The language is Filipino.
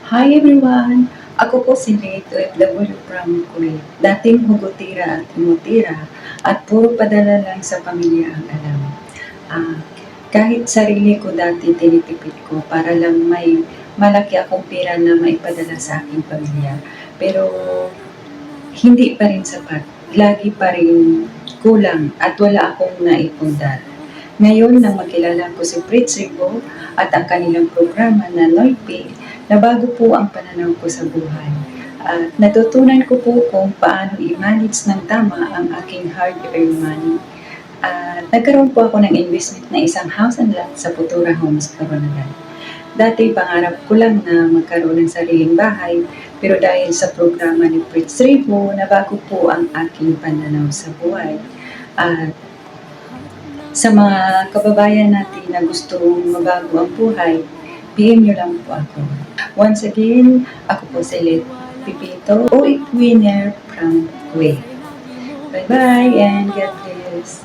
Hi everyone! Ako po si Nate, OFW from Kuwait. Dating hugotira at himutira at puro padala lang sa pamilya ang alam. Ah, Kahit sarili ko dati tinitipid ko para lang may malaki akong pera na maipadala sa aking pamilya. Pero hindi pa rin sapat. Lagi pa rin kulang at wala akong naipundar. Ngayon nang makilala ko si Fritz Rico at ang kanilang programa na Noypi, nabago po ang pananaw ko sa buhay. At natutunan ko po kung paano i-manage ng tama ang aking hard-earned money. At nagkaroon po ako ng investment na isang house and lot sa Futura Homes, Coronadal. Dati pangarap ko lang na magkaroon ng sariling bahay, pero dahil sa programa ni Fritz Rico, nabago po ang aking pananaw sa buhay. At sa mga kababayan natin na gustong mabago ang buhay, PM nyo lang po ako. Once again, ako po si Let Pipito, OIT winner from Kuwait. Bye-bye and God bless.